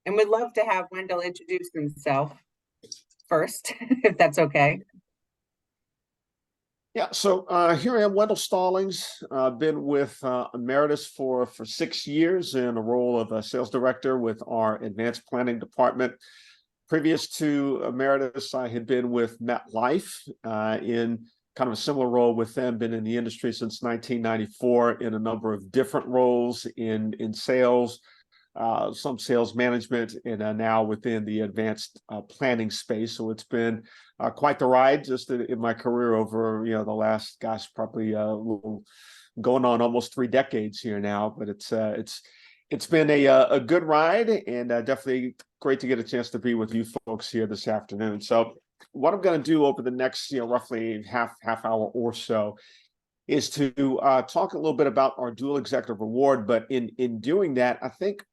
And we'd love to have Wendell introduce himself first, if that's okay. Yeah, so here I am, Wendell Stallings. I've been with Ameritas for 6 years in a role of a sales director with our advanced planning department. Previous to Ameritas, I had been with MetLife in kind of a similar role with them, been in the industry since 1994 in a number of different roles in sales, some sales management, and now within the advanced planning space. So it's been quite the ride just in my career over the last, gosh, probably going on almost 3 decades here now. But it's been a good ride, and definitely great to get a chance to be with you folks here this afternoon. So what I'm going to do over the next roughly half hour or so is to talk a little bit about our dual executive reward. But in doing that, I think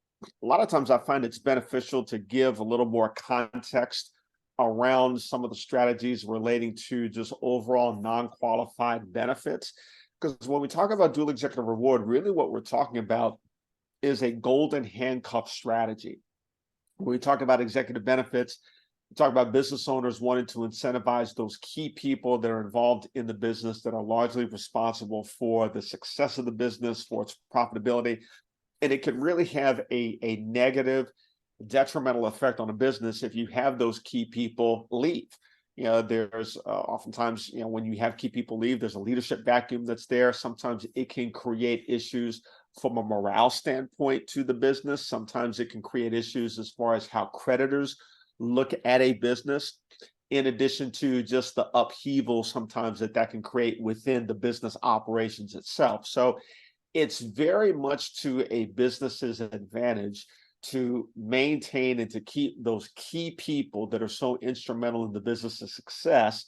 a lot of times I find it's beneficial to give a little more context around some of the strategies relating to just overall non-qualified benefits. Because when we talk about dual executive reward, really what we're talking about is a golden handcuff strategy. When we talk about executive benefits, we talk about business owners wanting to incentivize those key people that are involved in the business that are largely responsible for the success of the business, for its profitability. And it can really have a negative, detrimental effect on a business if you have those key people leave. There's oftentimes, when you have key people leave, there's a leadership vacuum that's there. Sometimes it can create issues from a morale standpoint to the business. Sometimes it can create issues as far as how creditors look at a business, in addition to just the upheaval sometimes that can create within the business operations itself. So it's very much to a business's advantage to maintain and to keep those key people that are so instrumental in the business's success,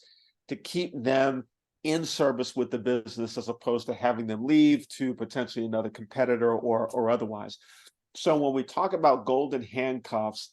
to keep them in service with the business as opposed to having them leave to potentially another competitor or otherwise. So when we talk about golden handcuffs,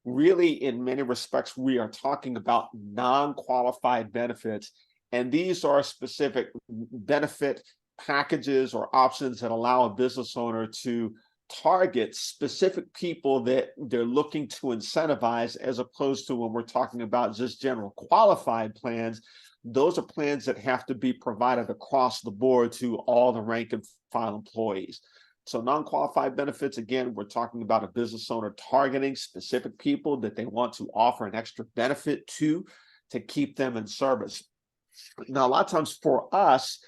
really in many respects, we are talking about non-qualified benefits. And these are specific benefit packages or options that allow a business owner to target specific people that they're looking to incentivize, as opposed to when we're talking about just general qualified plans. Those are plans that have to be provided across the board to all the rank and file employees. So non-qualified benefits, again, we're talking about a business owner targeting specific people that they want to offer an extra benefit to keep them in service. Now, a lot of times for us,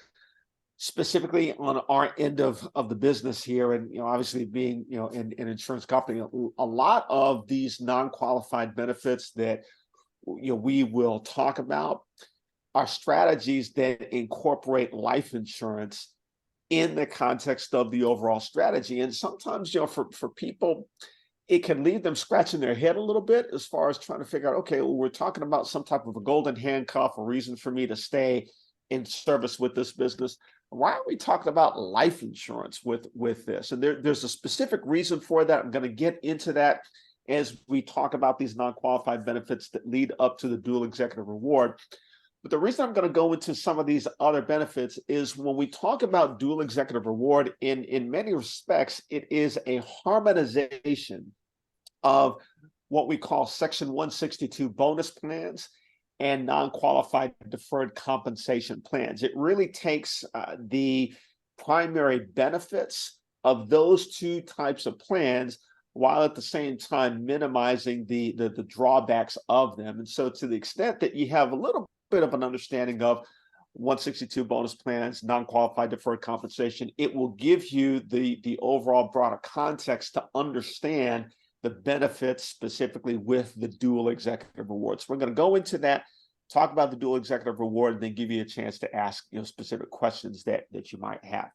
specifically on our end of the business here, and obviously being an insurance company, a lot of these non-qualified benefits that we will talk about are strategies that incorporate life insurance in the context of the overall strategy. And sometimes for people, it can leave them scratching their head a little bit as far as trying to figure out, okay, well, we're talking about some type of a golden handcuff, a reason for me to stay in service with this business. Why are we talking about life insurance with this? And there's a specific reason for that. I'm going to get into that as we talk about these non-qualified benefits that lead up to the dual executive reward. But the reason I'm going to go into some of these other benefits is when we talk about dual executive reward, in many respects, it is a harmonization of what we call Section 162 bonus plans and non-qualified deferred compensation plans. It really takes the primary benefits of those two types of plans, while at the same time minimizing the drawbacks of them. And so to the extent that you have a little bit of an understanding of 162 bonus plans, non-qualified deferred compensation, it will give you the overall broader context to understand the benefits specifically with the dual executive reward. So we're going to go into that, talk about the dual executive reward, and then give you a chance to ask specific questions that you might have.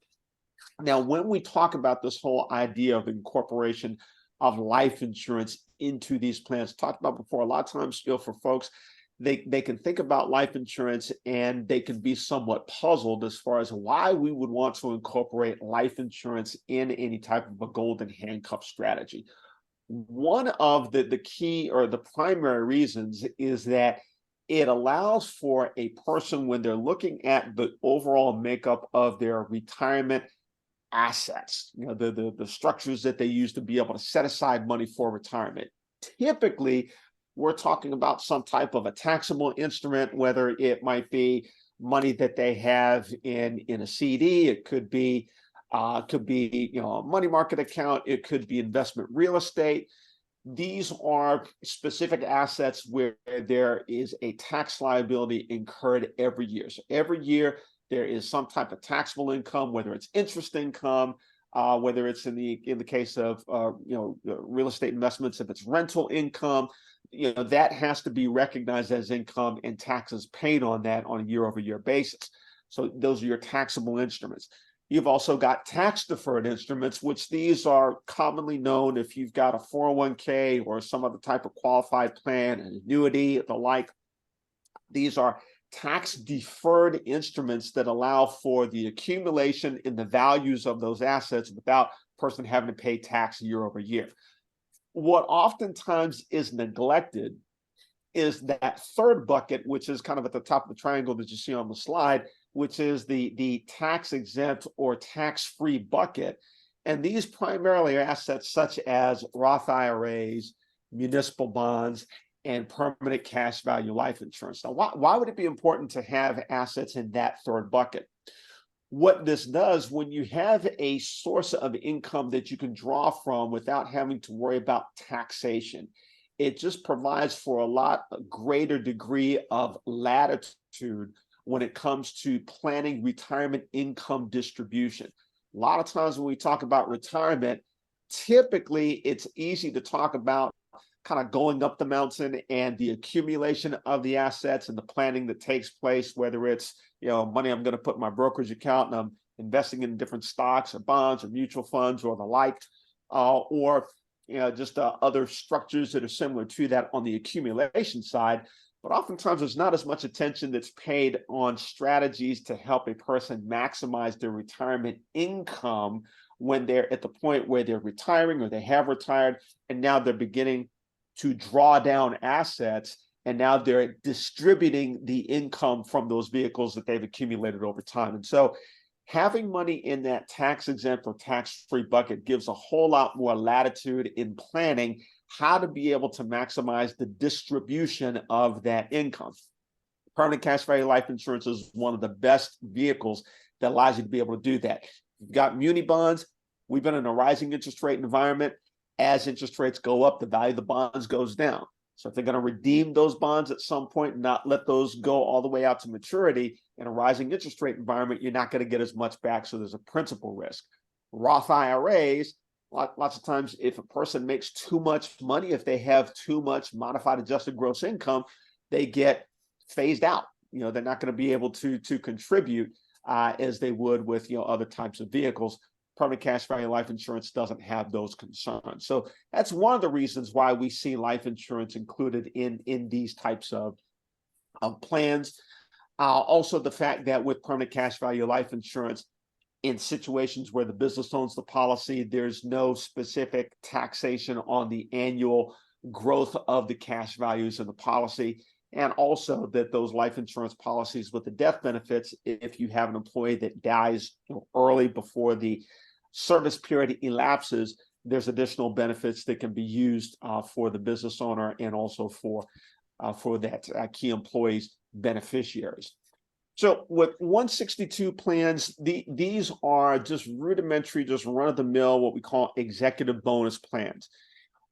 Now, when we talk about this whole idea of incorporation of life insurance into these plans, talked about before, a lot of times for folks, they can think about life insurance and they can be somewhat puzzled as far as why we would want to incorporate life insurance in any type of a golden handcuff strategy. One of the key or the primary reasons is that it allows for a person, when they're looking at the overall makeup of their retirement assets, the structures that they use to be able to set aside money for retirement. Typically, we're talking about some type of a taxable instrument, whether it might be money that they have in a CD, it could be a money market account, it could be investment real estate. These are specific assets where there is a tax liability incurred every year. So every year there is some type of taxable income, whether it's interest income, whether it's in the case of real estate investments, if it's rental income, that has to be recognized as income and taxes paid on that on a year-over-year basis. So those are your taxable instruments. You've also got tax deferred instruments, which these are commonly known if you've got a 401k or some other type of qualified plan, an annuity, the like. These are tax deferred instruments that allow for the accumulation in the values of those assets without a person having to pay tax year over year. What oftentimes is neglected is that third bucket, which is kind of at the top of the triangle that you see on the slide, which is the tax exempt or tax-free bucket. And these primarily are assets such as Roth IRAs, municipal bonds, and permanent cash value life insurance. Now, why would it be important to have assets in that third bucket? What this does, when you have a source of income that you can draw from without having to worry about taxation, it just provides for a greater degree of latitude when it comes to planning retirement income distribution. A lot of times when we talk about retirement, typically it's easy to talk about kind of going up the mountain and the accumulation of the assets and the planning that takes place, whether it's money I'm going to put in my brokerage account and I'm investing in different stocks or bonds or mutual funds or the like, or just other structures that are similar to that on the accumulation side. But oftentimes there's not as much attention that's paid on strategies to help a person maximize their retirement income when they're at the point where they're retiring or they have retired, and now they're beginning to draw down assets, and now they're distributing the income from those vehicles that they've accumulated over time. And so having money in that tax-exempt or tax-free bucket gives a whole lot more latitude in planning how to be able to maximize the distribution of that income. Permanent cash value life insurance is one of the best vehicles that allows you to be able to do that. You've got muni bonds. We've been in a rising interest rate environment. As interest rates go up, the value of the bonds goes down. So if they're going to redeem those bonds at some point and not let those go all the way out to maturity in a rising interest rate environment, you're not going to get as much back. So there's a principal risk. Roth IRAs, lots of times if a person makes too much money, if they have too much modified adjusted gross income, they get phased out. They're not going to be able to contribute as they would with other types of vehicles. Permanent cash value life insurance doesn't have those concerns. So that's one of the reasons why we see life insurance included in these types of plans. Also, the fact that with permanent cash value life insurance, in situations where the business owns the policy, there's no specific taxation on the annual growth of the cash values of the policy. And also that those life insurance policies with the death benefits, if you have an employee that dies early before the service period elapses, there's additional benefits that can be used for the business owner and also for that key employee's beneficiaries. So with 162 plans, these are just rudimentary, just run-of-the-mill, what we call executive bonus plans.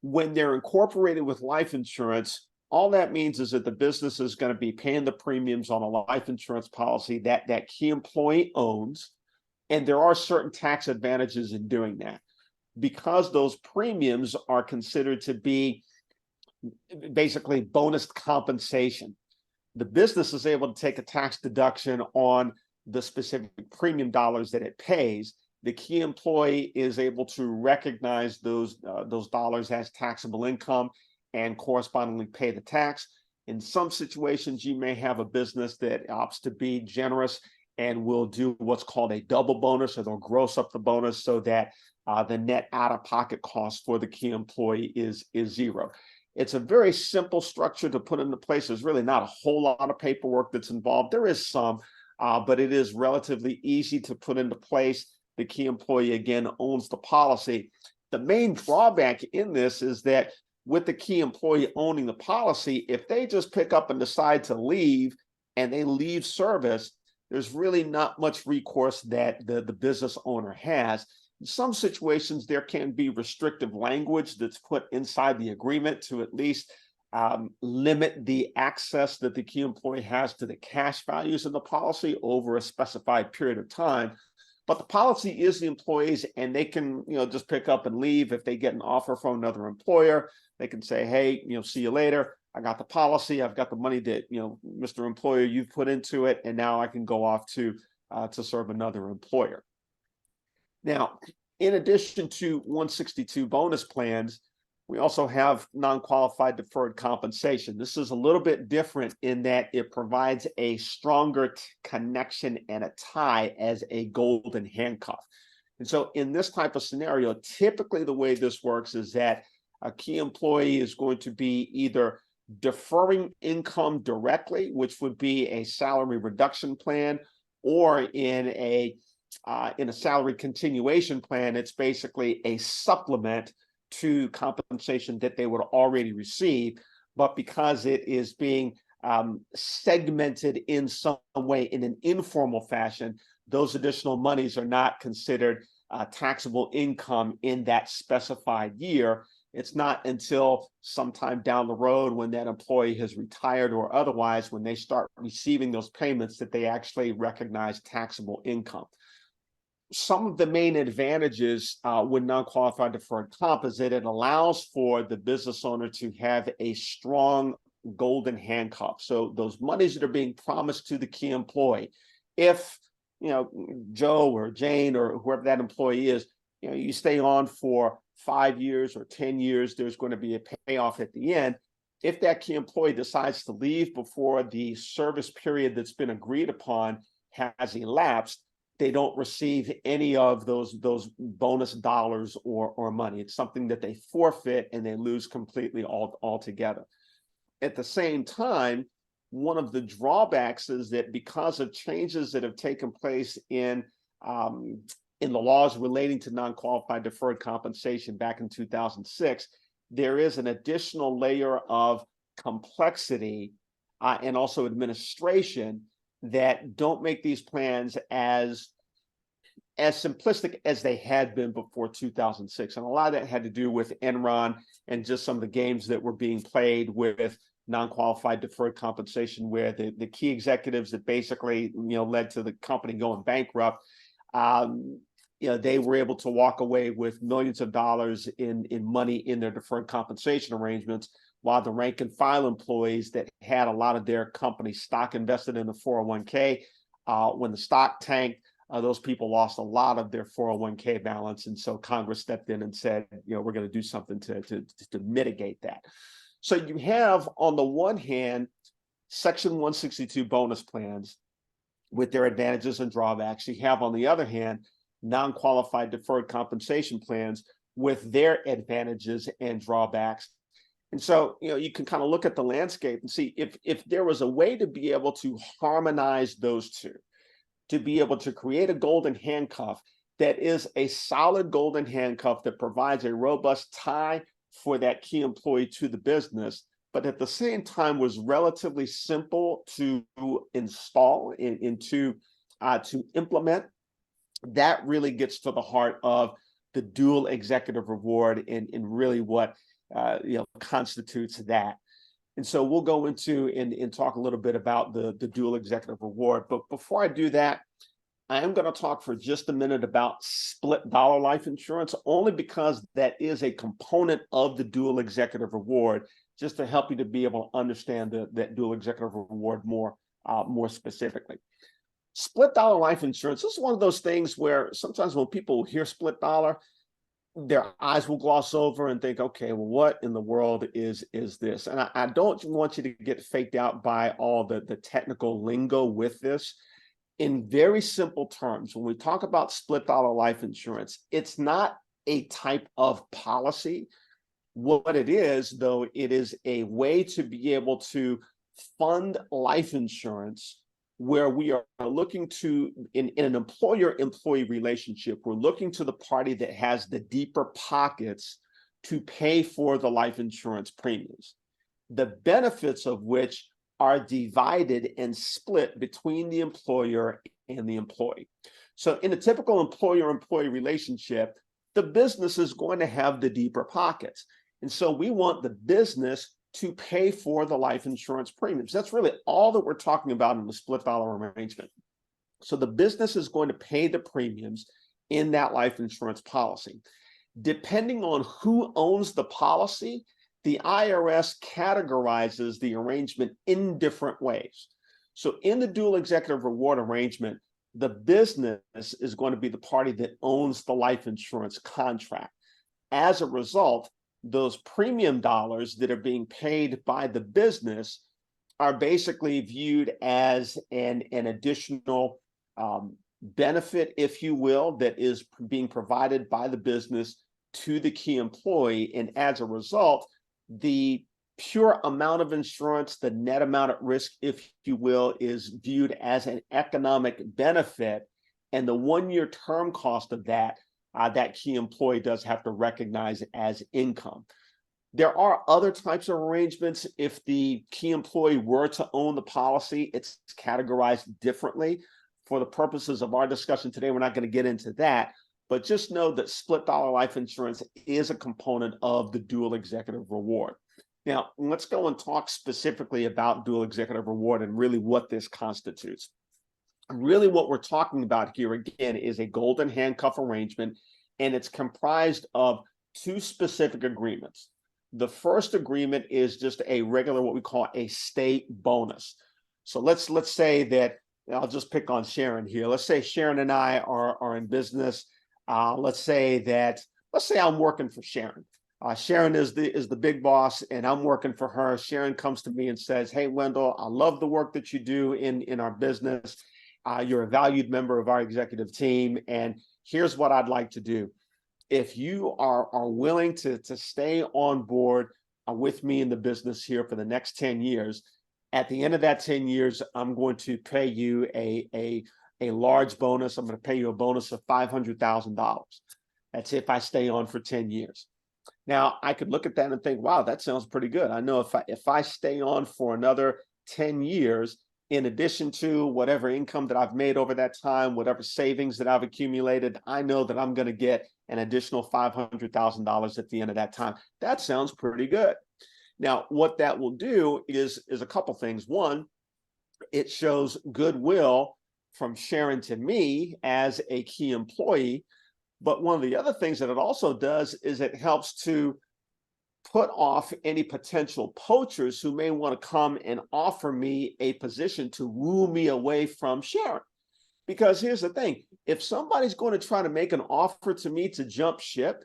When they're incorporated with life insurance, all that means is that the business is going to be paying the premiums on a life insurance policy that key employee owns, and there are certain tax advantages in doing that. Because those premiums are considered to be basically bonus compensation, the business is able to take a tax deduction on the specific premium dollars that it pays. The key employee is able to recognize those dollars as taxable income and correspondingly pay the tax. In some situations, you may have a business that opts to be generous and will do what's called a double bonus, or they'll gross up the bonus so that the net out-of-pocket cost for the key employee is zero. It's a very simple structure to put into place. There's really not a whole lot of paperwork that's involved. There is some, but it is relatively easy to put into place. the key employee again owns the policy. The main drawback in this is that with the key employee owning the policy, if they just pick up and decide to leave and they leave service, there's really not much recourse that the business owner has. In some situations, there can be restrictive language that's put inside the agreement to at least limit the access that the key employee has to the cash values in the policy over a specified period of time. But the policy is the employees, and they can, just pick up and leave. If they get an offer from another employer, they can say, hey, see you later. I got the policy. I've got the money that, Mr. Employer, you've put into it, and now I can go off to serve another employer. Now, in addition to 162 bonus plans, we also have non-qualified deferred compensation. This is a little bit different in that it provides a stronger connection and a tie as a golden handcuff. And so in this type of scenario, typically the way this works is that a key employee is going to be either deferring income directly, which would be a salary reduction plan, or in a salary continuation plan, it's basically a supplement to compensation that they would already receive. But because it is being segmented in some way in an informal fashion, those additional monies are not considered taxable income in that specified year. It's not until sometime down the road when that employee has retired or otherwise, when they start receiving those payments, that they actually recognize taxable income. Some of the main advantages with non-qualified deferred comp is that it allows for the business owner to have a strong golden handcuff. So those monies that are being promised to the key employee, if Joe or Jane or whoever that employee is, you stay on for 5 years or 10 years, there's going to be a payoff at the end. If that key employee decides to leave before the service period that's been agreed upon has elapsed, they don't receive any of those bonus dollars or money. It's something that they forfeit and they lose completely altogether. At the same time, one of the drawbacks is that because of changes that have taken place in the laws relating to non-qualified deferred compensation back in 2006, there is an additional layer of complexity and also administration that don't make these plans as simplistic as they had been before 2006. And a lot of that had to do with Enron and just some of the games that were being played with non-qualified deferred compensation, where the key executives that basically led to the company going bankrupt, they were able to walk away with millions of dollars in money in their deferred compensation arrangements, while the rank and file employees that had a lot of their company stock invested in the 401k, when the stock tanked, those people lost a lot of their 401k balance. And so Congress stepped in and said, we're going to do something to mitigate that. So you have, on the one hand, Section 162 bonus plans with their advantages and drawbacks. You have, on the other hand, non-qualified deferred compensation plans with their advantages and drawbacks. And so, you can kind of look at the landscape and see if there was a way to be able to harmonize those two, to be able to create a golden handcuff that is a solid golden handcuff that provides a robust tie for that key employee to the business, but at the same time was relatively simple to install and to implement. That really gets to the heart of the dual executive reward and really what constitutes that. And so we'll go into and talk a little bit about the dual executive reward. But before I do that, I am going to talk for just a minute about split dollar life insurance, only because that is a component of the dual executive reward, just to help you to be able to understand that dual executive reward more specifically. Split dollar life insurance, this is one of those things where sometimes when people hear split dollar, their eyes will gloss over and think, okay, well, what in the world is this? And I don't want you to get faked out by all the technical lingo with this. In very simple terms, when we talk about split dollar life insurance, it's not a type of policy. What it is, though, it is a way to be able to fund life insurance where we are looking to, in an employer-employee relationship, we're looking to the party that has the deeper pockets to pay for the life insurance premiums, the benefits of which are divided and split between the employer and the employee. So in a typical employer-employee relationship, the business is going to have the deeper pockets. And so we want the business to pay for the life insurance premiums. That's really all that we're talking about in the split dollar arrangement. So the business is going to pay the premiums in that life insurance policy. Depending on who owns the policy, the IRS categorizes the arrangement in different ways. So in the dual executive reward arrangement, the business is going to be the party that owns the life insurance contract. As a result, those premium dollars that are being paid by the business are basically viewed as an additional benefit, if you will, that is being provided by the business to the key employee. And as a result, the pure amount of insurance, the net amount at risk, if you will, is viewed as an economic benefit. And the one-year term cost of that, that key employee does have to recognize as income. There are other types of arrangements. If the key employee were to own the policy, it's categorized differently. For the purposes of our discussion today, we're not going to get into that, but just know that split dollar life insurance is a component of the dual executive reward. Now, let's go and talk specifically about dual executive reward and really what this constitutes. Really what we're talking about here, again, is a golden handcuff arrangement, and it's comprised of two specific agreements. The first agreement is just a regular, what we call a state bonus. So let's say that, I'll just pick on Sharon here. Let's say Sharon and I are in business. Let's say I'm working for Sharon. Sharon is the big boss, and I'm working for her. Sharon comes to me and says, "Hey, Wendell, I love the work that you do in our business. You're a valued member of our executive team, and here's what I'd like to do. If you are willing to stay on board with me in the business here for the next 10 years, at the end of that 10 years, I'm going to pay you a large bonus. I'm going to pay you a bonus of $500,000. That's if I stay on for 10 years. Now, I could look at that and think, wow, that sounds pretty good. I know if I stay on for another 10 years, in addition to whatever income that I've made over that time, whatever savings that I've accumulated, I know that I'm going to get an additional $500,000 at the end of that time. That sounds pretty good. Now, what that will do is a couple things. One, it shows goodwill from Sharon to me as a key employee. But one of the other things that it also does is it helps to put off any potential poachers who may want to come and offer me a position to woo me away from Sharon. Because here's the thing, if somebody's going to try to make an offer to me to jump ship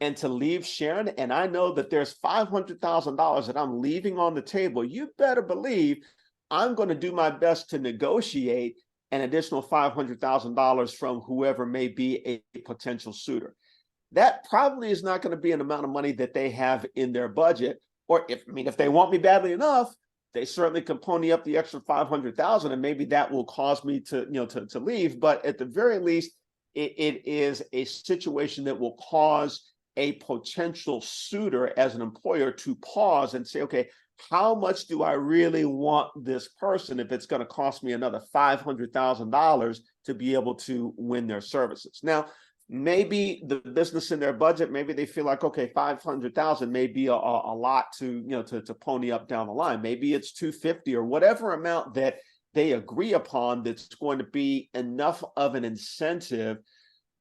and to leave Sharon, and I know that there's $500,000 that I'm leaving on the table, you better believe I'm going to do my best to negotiate an additional $500,000 from whoever may be a potential suitor. That probably is not going to be an amount of money that they have in their budget. Or if they want me badly enough, they certainly can pony up the extra $500,000, and maybe that will cause me to leave. But at the very least, it is a situation that will cause a potential suitor as an employer to pause and say, okay, how much do I really want this person if it's going to cost me another $500,000 to be able to win their services? Now, maybe the business in their budget, maybe they feel like, okay, 500,000 may be a lot to pony up down the line. Maybe it's 250 or whatever amount that they agree upon that's going to be enough of an incentive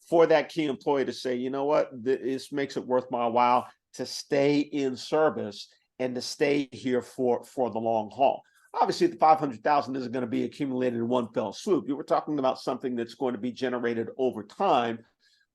for that key employee to say, you know what, this makes it worth my while to stay in service and to stay here for the long haul. Obviously, the 500,000 isn't going to be accumulated in one fell swoop. You were talking about something that's going to be generated over time.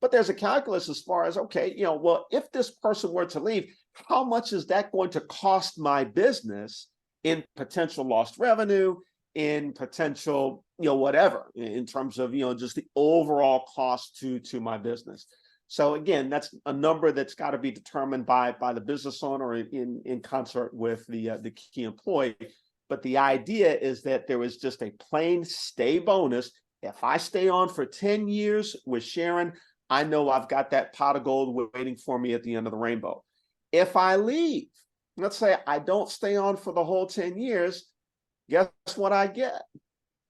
But there's a calculus as far as, okay, well, if this person were to leave, how much is that going to cost my business in potential lost revenue, in potential, whatever, in terms of, just the overall cost to my business. So again, that's a number that's got to be determined by the business owner in concert with the key employee. But the idea is that there is just a plain stay bonus. If I stay on for 10 years with Sharon, I know I've got that pot of gold waiting for me at the end of the rainbow. If I leave, let's say I don't stay on for the whole 10 years, guess what I get?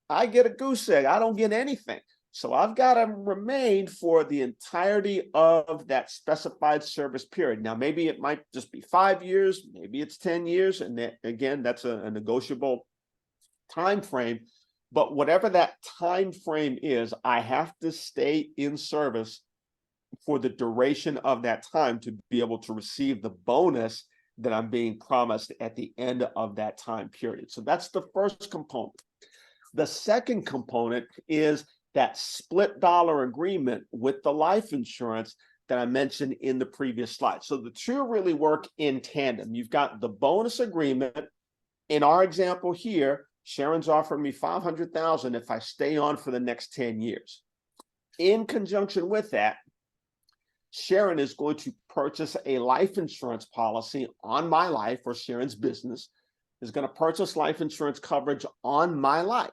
I get a goose egg. I don't get anything. So I've got to remain for the entirety of that specified service period. Now, maybe it might just be 5 years, maybe it's 10 years. And that, again, that's a negotiable time frame. But whatever that time frame is, I have to stay in service for the duration of that time to be able to receive the bonus that I'm being promised at the end of that time period. So that's the first component. The second component is that split dollar agreement with the life insurance that I mentioned in the previous slide. So the two really work in tandem. You've got the bonus agreement. In our example here, Sharon's offered me $500,000 if I stay on for the next 10 years. In conjunction with that, Sharon is going to purchase a life insurance policy on my life, or Sharon's business is going to purchase life insurance coverage on my life.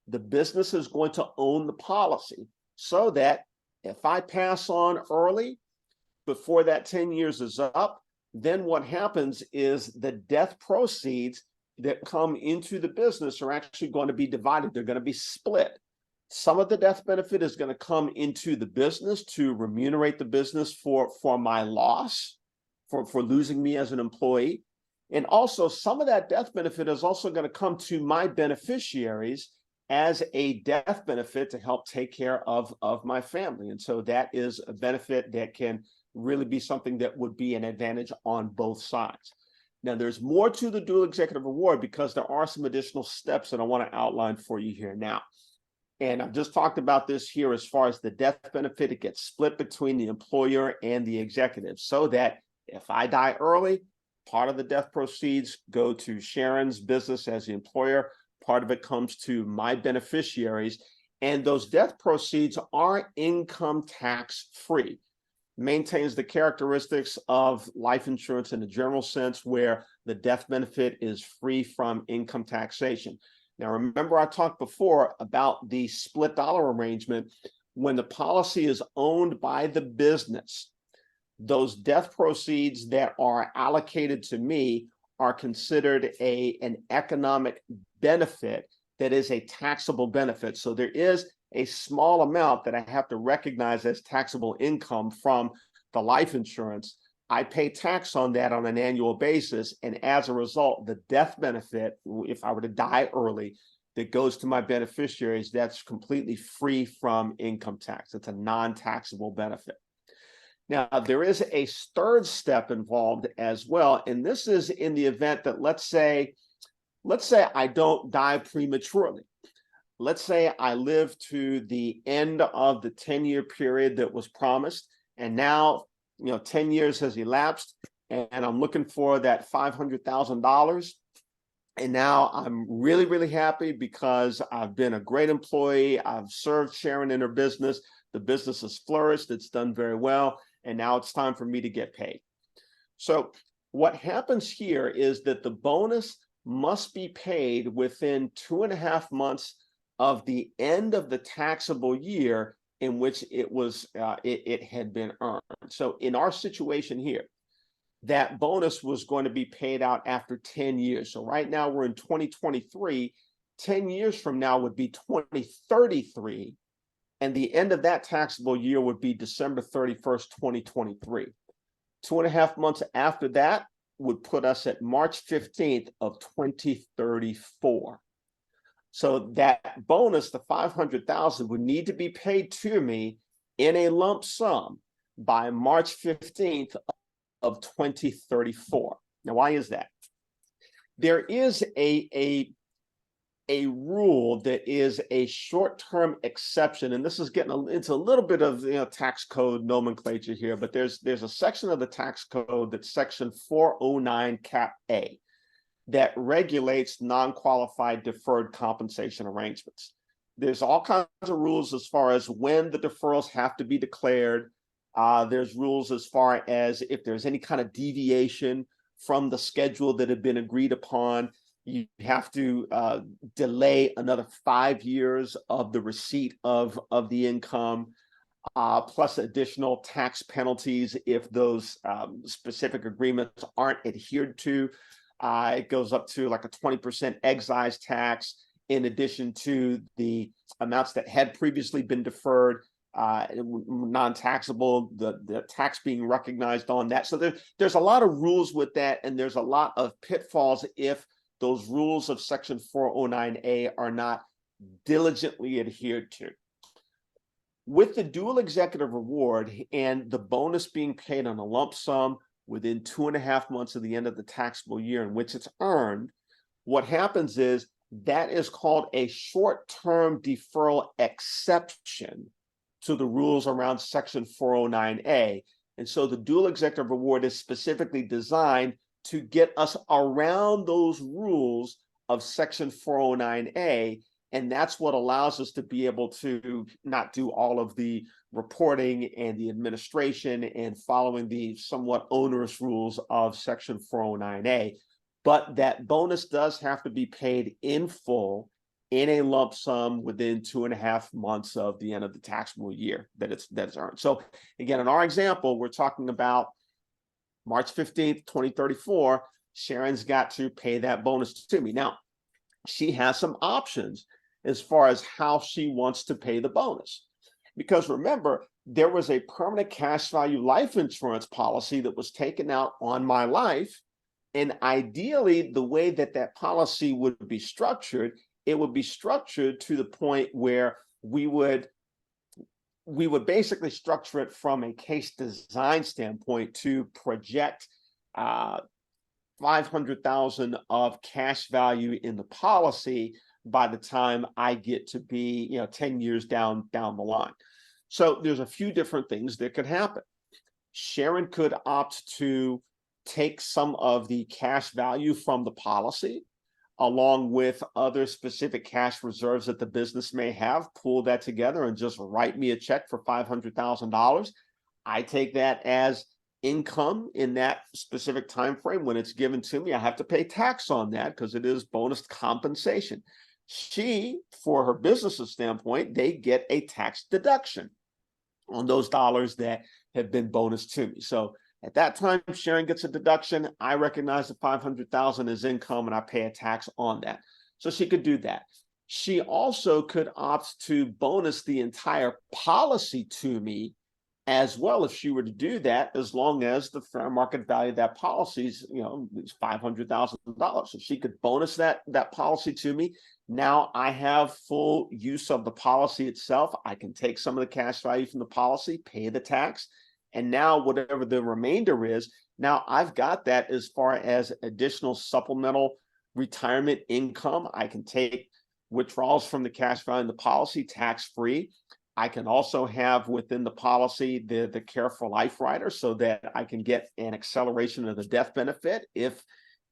The business is going to own the policy so that if I pass on early before that 10 years is up, then what happens is the death proceeds that come into the business are actually going to be divided. They're going to be split. Some of the death benefit is going to come into the business to remunerate the business for my loss, for losing me as an employee. And also some of that death benefit is also going to come to my beneficiaries as a death benefit to help take care of my family. And so that is a benefit that can really be something that would be an advantage on both sides. Now, there's more to the dual executive award because there are some additional steps that I want to outline for you here now. And I've just talked about this here as far as the death benefit. It gets split between the employer and the executive so that if I die early, part of the death proceeds go to Sharon's business as the employer. Part of it comes to my beneficiaries. And those death proceeds are income tax free. Maintains the characteristics of life insurance in the general sense where the death benefit is free from income taxation. Now, remember I talked before about the split dollar arrangement. When the policy is owned by the business, those death proceeds that are allocated to me are considered an economic benefit that is a taxable benefit. So there is a small amount that I have to recognize as taxable income from the life insurance. I pay tax on that on an annual basis. And as a result, the death benefit, if I were to die early, that goes to my beneficiaries, that's completely free from income tax. It's a non-taxable benefit. Now, there is a third step involved as well. And this is in the event that, let's say I don't die prematurely. Let's say I live to the end of the 10-year period that was promised, and now 10 years has elapsed, and I'm looking for that $500,000. And now I'm really, really happy because I've been a great employee. I've served Sharon in her business. The business has flourished. It's done very well. And now it's time for me to get paid. So what happens here is that the bonus must be paid within 2.5 months of the end of the taxable year in which it had been earned. So in our situation here, that bonus was going to be paid out after 10 years. So right now we're in 2023. 10 years from now would be 2033. And the end of that taxable year would be December 31st, 2023. 2.5 months after that would put us at March 15th of 2034. So that bonus, the $500,000, would need to be paid to me in a lump sum by March 15th of 2034. Now, why is that? There is a rule that is a short-term exception, and this is getting into a little bit of tax code nomenclature here, but there's a section of the tax code that's section 409 cap A that regulates non-qualified deferred compensation arrangements. There's all kinds of rules as far as when the deferrals have to be declared. There's rules as far as if there's any kind of deviation from the schedule that had been agreed upon. you have to delay another 5 years of the receipt of the income, plus additional tax penalties if those specific agreements aren't adhered to. It goes up to like a 20% excise tax, in addition to the amounts that had previously been deferred, non-taxable, the tax being recognized on that. So there's a lot of rules with that, and there's a lot of pitfalls if those rules of Section 409A are not diligently adhered to. With the dual executive reward and the bonus being paid on a lump sum within 2.5 months of the end of the taxable year in which it's earned, what happens is that is called a short-term deferral exception to the rules around Section 409A. And so the dual executive reward is specifically designed to get us around those rules of Section 409A. And that's what allows us to be able to not do all of the reporting and the administration and following the somewhat onerous rules of Section 409A. But that bonus does have to be paid in full in a lump sum within 2.5 months of the end of the taxable year that it's earned. So again, in our example, we're talking about March 15th, 2034, Sharon's got to pay that bonus to me. Now, she has some options as far as how she wants to pay the bonus. Because remember, there was a permanent cash value life insurance policy that was taken out on my life. And ideally, the way that that policy would be structured, it would be structured to the point where we would basically structure it from a case design standpoint to project $500,000 of cash value in the policy by the time I get to be 10 years down the line. So there's a few different things that could happen. Sharon could opt to take some of the cash value from the policy, along with other specific cash reserves that the business may have, pull that together and just write me a check for $500,000. I take that as income in that specific time frame. When it's given to me, I have to pay tax on that because it is bonus compensation. She, for her business's standpoint, they get a tax deduction on those dollars that have been bonus to me. So at that time, Sharon gets a deduction. I recognize the $500,000 as income and I pay a tax on that. So she could do that. She also could opt to bonus the entire policy to me as well if she were to do that, as long as the fair market value of that policy is, is $500,000. So she could bonus that policy to me. Now I have full use of the policy itself. I can take some of the cash value from the policy, pay the tax, and now whatever the remainder is, now I've got that as far as additional supplemental retirement income. I can take withdrawals from the cash value in the policy tax-free. I can also have within the policy the Care for Life rider so that I can get an acceleration of the death benefit if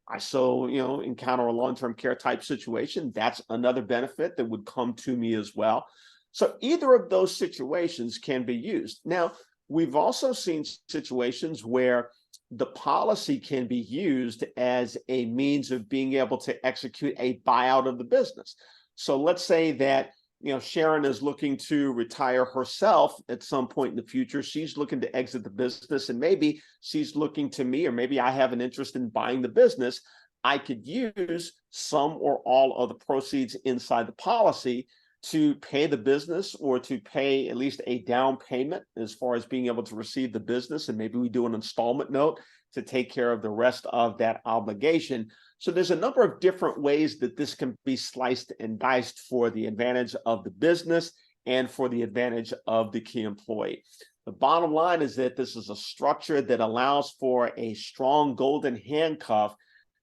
I encounter a long-term care type situation. That's another benefit that would come to me as well. So either of those situations can be used. Now, we've also seen situations where the policy can be used as a means of being able to execute a buyout of the business. So let's say that Sharon is looking to retire herself at some point in the future. She's looking to exit the business, and maybe she's looking to me, or maybe I have an interest in buying the business. I could use some or all of the proceeds inside the policy to pay the business, or to pay at least a down payment as far as being able to receive the business. And maybe we do an installment note to take care of the rest of that obligation. So there's a number of different ways that this can be sliced and diced for the advantage of the business and for the advantage of the key employee. The bottom line is that this is a structure that allows for a strong golden handcuff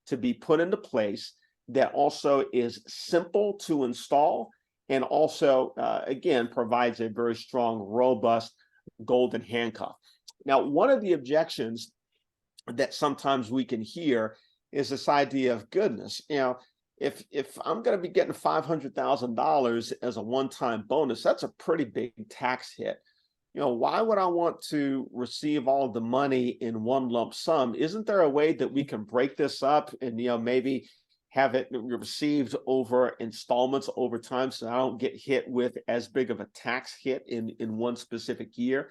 to be put into place that also is simple to install and also, again, provides a very strong, robust golden handcuff. Now, one of the objections that sometimes we can hear is this idea of, goodness, if I'm going to be getting $500,000 as a one-time bonus, that's a pretty big tax hit. Why would I want to receive all of the money in one lump sum? Isn't there a way that we can break this up and, maybe have it received over installments over time, so I don't get hit with as big of a tax hit in one specific year?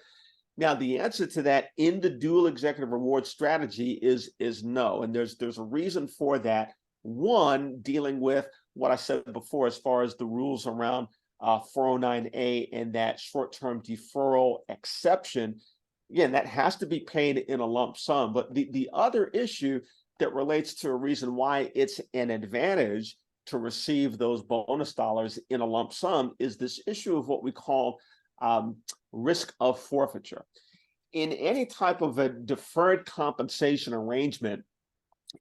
Now, the answer to that in the dual executive reward strategy is no, and there's a reason for that. One, dealing with what I said before as far as the rules around 409A and that short-term deferral exception. Again, that has to be paid in a lump sum. But the other issue that relates to a reason why it's an advantage to receive those bonus dollars in a lump sum is this issue of what we call risk of forfeiture. In any type of a deferred compensation arrangement,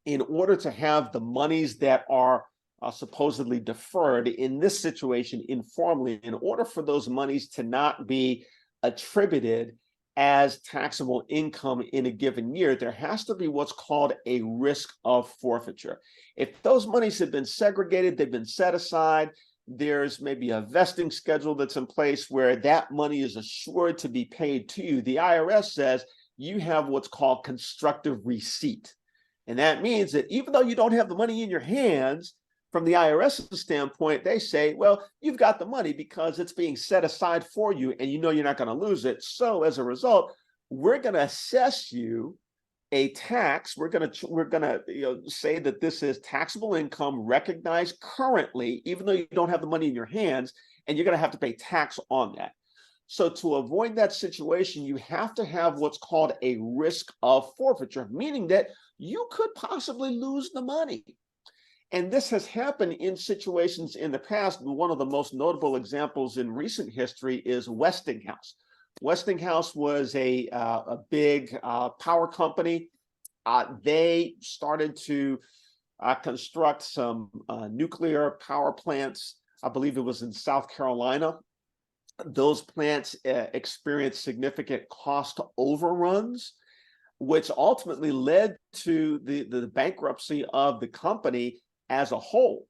in order to have the monies that are supposedly deferred, in this situation informally, in order for those monies to not be attributed as taxable income in a given year, there has to be what's called a risk of forfeiture. If those monies have been segregated, they've been set aside, there's maybe a vesting schedule that's in place where that money is assured to be paid to you, the IRS says you have what's called constructive receipt. And that means that even though you don't have the money in your hands, from the IRS's standpoint, they say, well, you've got the money because it's being set aside for you and you know you're not going to lose it. So as a result, we're going to assess you a tax. We're going to say that this is taxable income recognized currently, even though you don't have the money in your hands, and you're going to have to pay tax on that. So to avoid that situation, you have to have what's called a risk of forfeiture, meaning that you could possibly lose the money. And this has happened in situations in the past. One of the most notable examples in recent history is Westinghouse. Westinghouse was a big power company. They started to construct some nuclear power plants. I believe it was in South Carolina. Those plants experienced significant cost overruns, which ultimately led to the bankruptcy of the company as a whole.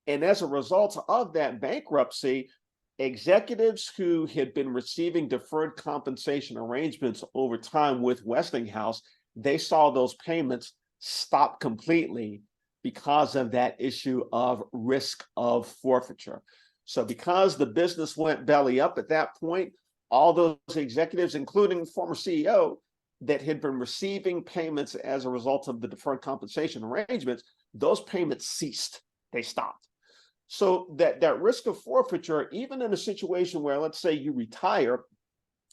And as a result of that bankruptcy, executives who had been receiving deferred compensation arrangements over time with Westinghouse, they saw those payments stop completely because of that issue of risk of forfeiture. So because the business went belly up at that point, all those executives, including former CEO, that had been receiving payments as a result of the deferred compensation arrangements, those payments ceased. They stopped. So that risk of forfeiture, even in a situation where, let's say, you retire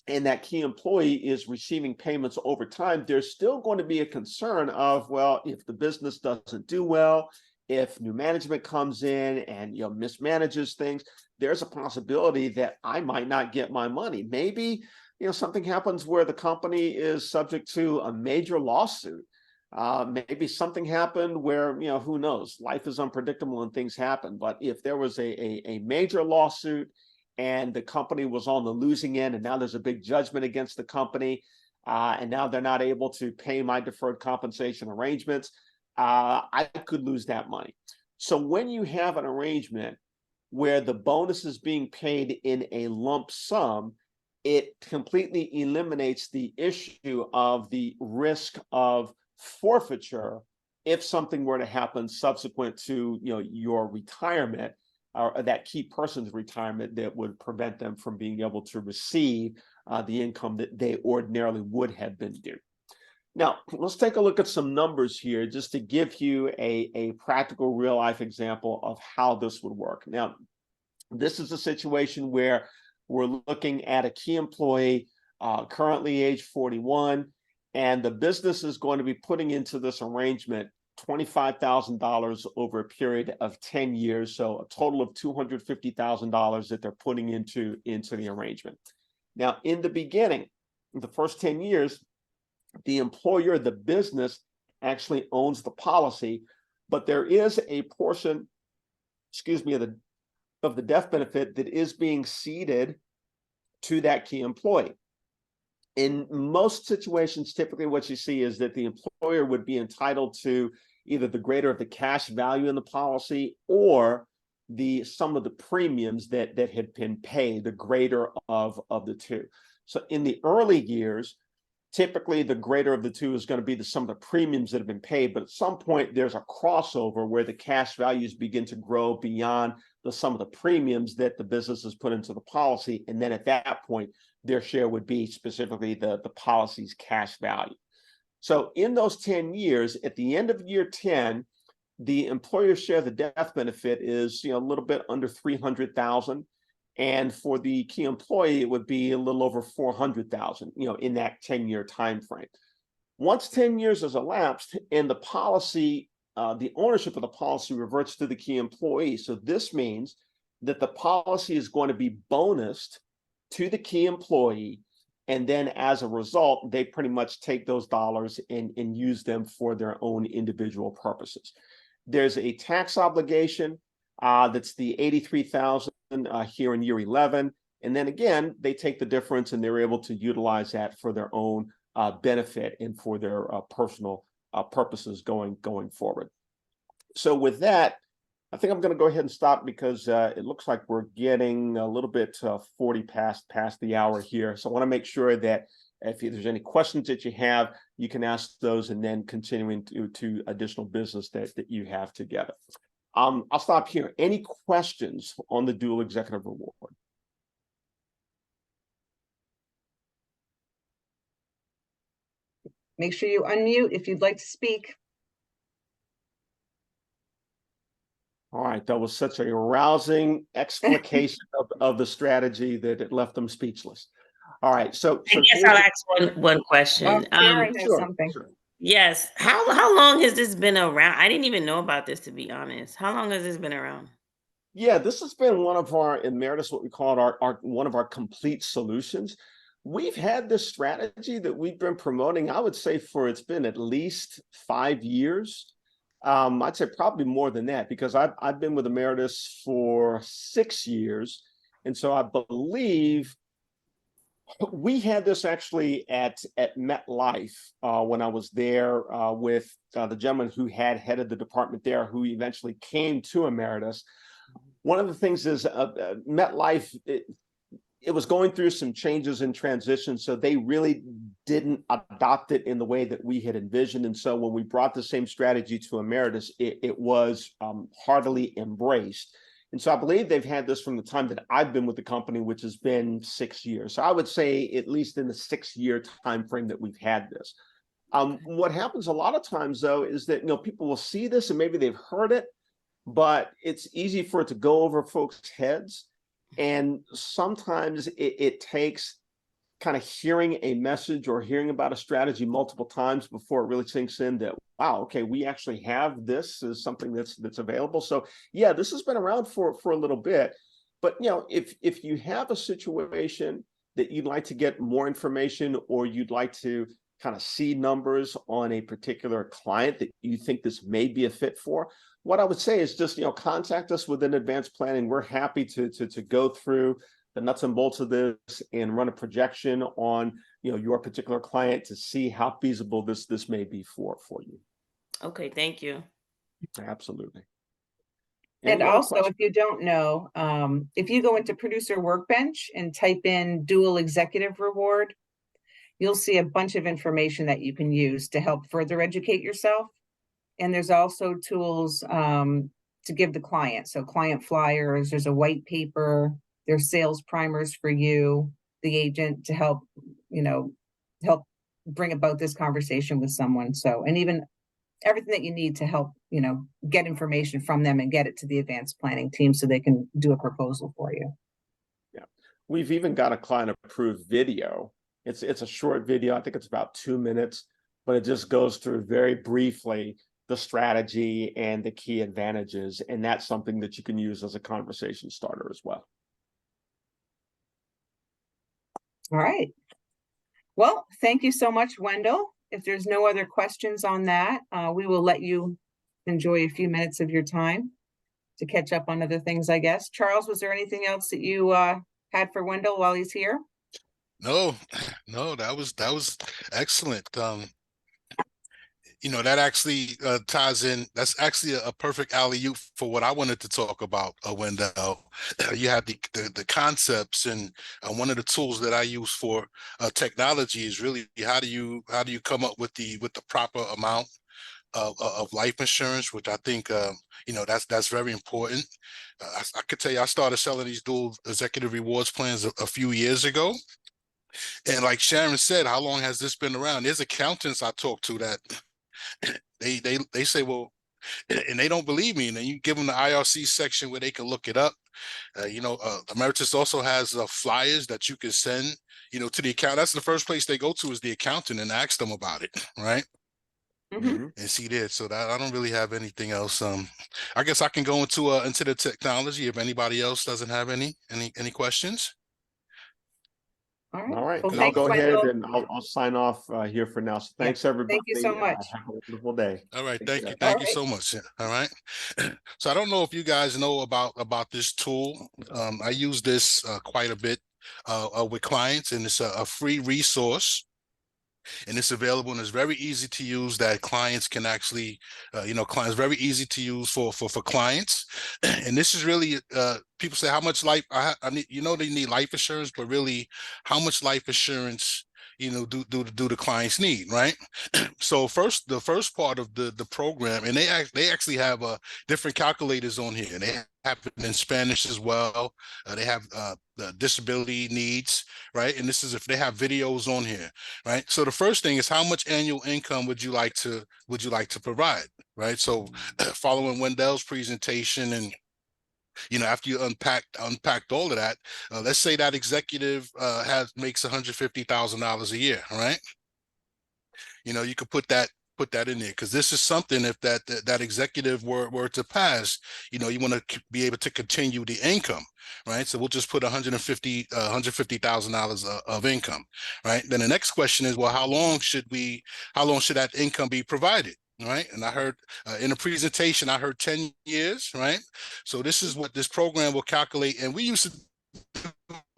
and that key employee is receiving payments over time, there's still going to be a concern of, well, if the business doesn't do well, if new management comes in and mismanages things, there's a possibility that I might not get my money. Maybe something happens where the company is subject to a major lawsuit. Maybe something happened where, who knows, life is unpredictable and things happen. But if there was a major lawsuit and the company was on the losing end and now there's a big judgment against the company and now they're not able to pay my deferred compensation arrangements, I could lose that money. So when you have an arrangement where the bonus is being paid in a lump sum, it completely eliminates the issue of the risk of forfeiture if something were to happen subsequent to your retirement or that key person's retirement that would prevent them from being able to receive the income that they ordinarily would have been due. Now, let's take a look at some numbers here just to give you a practical real-life example of how this would work. Now, this is a situation where we're looking at a key employee, currently age 41, and the business is going to be putting into this arrangement $25,000 over a period of 10 years, so a total of $250,000 that they're putting into the arrangement. Now, in the beginning, the first 10 years, the employer, the business, actually owns the policy, but there is a portion, of the death benefit that is being ceded to that key employee. In most situations, typically what you see is that the employer would be entitled to either the greater of the cash value in the policy or the sum of the premiums that had been paid, the greater of the two. So in the early years, typically the greater of the two is going to be the sum of the premiums that have been paid. But at some point, there's a crossover where the cash values begin to grow beyond the sum of the premiums that the business has put into the policy. And then at that point, their share would be specifically the policy's cash value. So in those 10 years, at the end of year 10, the employer's share of the death benefit is a little bit under $300,000. And for the key employee, it would be a little over $400,000, in that 10-year time frame. Once 10 years has elapsed and the policy, the ownership of the policy reverts to the key employee. So this means that the policy is going to be bonused to the key employee. And then as a result, they pretty much take those dollars and use them for their own individual purposes. There's a tax obligation that's the $83,000 here in year 11. And then again, they take the difference and they're able to utilize that for their own benefit and for their personal purposes going forward. So with that, I think I'm going to go ahead and stop because it looks like we're getting a little bit 40 past the hour here. So I want to make sure that if there's any questions that you have, you can ask those and then continuing to additional business that you have together. I'll stop here. Any questions on the dual executive reward? Make sure you unmute if you'd like to speak. All right, that was such a rousing explication of the strategy that it left them speechless. All right, so I guess I'll ask one question. Karen has something. Sure. Yes. How long has this been around? I didn't even know about this, to be honest. How long has this been around? Yeah, this has been one of our Ameritas, what we call one of our complete solutions. We've had this strategy that we've been promoting, I would say, it's been at least 5 years. I'd say probably more than that because I've been with Ameritas for 6 years. And so I believe we had this actually at MetLife when I was there with the gentleman who had headed the department there, who eventually came to Ameritas. One of the things is MetLife, it was going through some changes and transition, so they really didn't adopt it in the way that we had envisioned. And so when we brought the same strategy to Ameritas, it was heartily embraced. And so I believe they've had this from the time that I've been with the company, which has been 6 years. So I would say at least in the 6-year time frame that we've had this. What happens a lot of times, though, is that people will see this and maybe they've heard it, but it's easy for it to go over folks' heads. And sometimes it takes kind of hearing a message or hearing about a strategy multiple times before it really sinks in that, wow, okay, we actually have this as something that's available. So yeah, this has been around for a little bit. But if you have a situation that you'd like to get more information or you'd like to kind of see numbers on a particular client that you think this may be a fit for, what I would say is just contact us within advanced planning. We're happy to go through the nuts and bolts of this and run a projection on your particular client to see how feasible this may be for you. Okay, thank you. Absolutely. And also, if you don't know, if you go into Producer Workbench and type in dual executive reward, you'll see a bunch of information that you can use to help further educate yourself. And there's also tools to give the client. So client flyers, there's a white paper, there's sales primers for you, the agent, to help, help bring about this conversation with someone. So, and even everything that you need to help, get information from them and get it to the advanced planning team so they can do a proposal for you. Yeah. We've even got a client approved video. It's a short video. I think it's about 2 minutes, but it just goes through very briefly the strategy and the key advantages. And that's something that you can use as a conversation starter as well. All right. Well, thank you so much, Wendell. If there's no other questions on that, we will let you enjoy a few minutes of your time to catch up on other things, I guess. Charles, was there anything else that you had for Wendell while he's here? No, that was excellent. You know, that actually ties in. That's actually a perfect alley-oop for what I wanted to talk about, Wendell. You have the concepts, and one of the tools that I use for technology is really how do you come up with the proper amount of life insurance, which I think you know, that's very important. I could tell you, I started selling these dual executive rewards plans a few years ago, and like Sharon said, how long has this been around? There's accountants I talk to that they say, well, and they don't believe me, and then you give them the IRC section where they can look it up. You know, Ameritas also has flyers that you can send, you know, to the account. That's the first place they go to, is the accountant, and ask them about it, right? Mhm. And see there. So that I don't really have anything else. I guess I can go into the technology if anybody else doesn't have any questions. All All right, Well, and I'll thanks, go ahead Wendell. and I'll sign off here for now. So Yeah, thanks, everybody. thank you so much. Have a wonderful day. All right, Take thank care. you, All thank you right. so much. Yeah, all right. So I don't know if you guys know about this tool. I use this quite a bit with clients, and it's a free resource, and it's available, and it's very easy to use, that clients can actually you know, clients, very easy to use for clients. And this is really people say, how much life I need, you know, they need life insurance, but really, how much life insurance, you know, do the clients need, right? So the first part of the program, and they actually have different calculators on here, and they have it in Spanish as well. They have the disability needs, right? And this is if they have videos on here, right? So the first thing is, how much annual income would you like to provide, right? So following Wendell's presentation, and you know, after you unpacked all of that, let's say that executive makes $150,000 a year, right? You know, you could put that in there, because this is something, if that executive were to pass, you know, you want to be able to continue the income, right? So we'll just put $150,000 of income, right? Then the next question is, well, how long should that income be provided? Right. And I heard in the presentation, I heard 10 years, right? So this is what this program will calculate. And we used to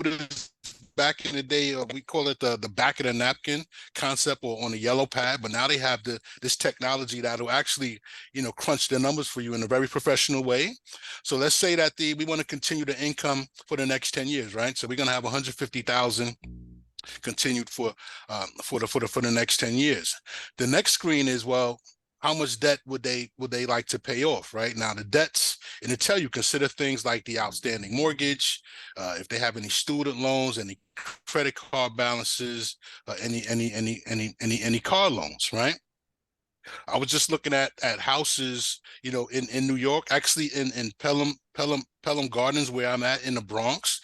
do this back in the day. We call it the back of the napkin concept, or on a yellow pad, but now they have this technology that'll actually, you know, crunch the numbers for you in a very professional way. So let's say that we want to continue the income for the next 10 years, right? So we're going to have 150,000 continued for the next 10 years. The next screen is, well, how much debt would they like to pay off, right? Now the debts, and it tell you, consider things like the outstanding mortgage, if they have any student loans, any credit card balances, any car loans, right? I was just looking at houses, you know, in New York, actually in Pelham Gardens, where I'm at in the Bronx.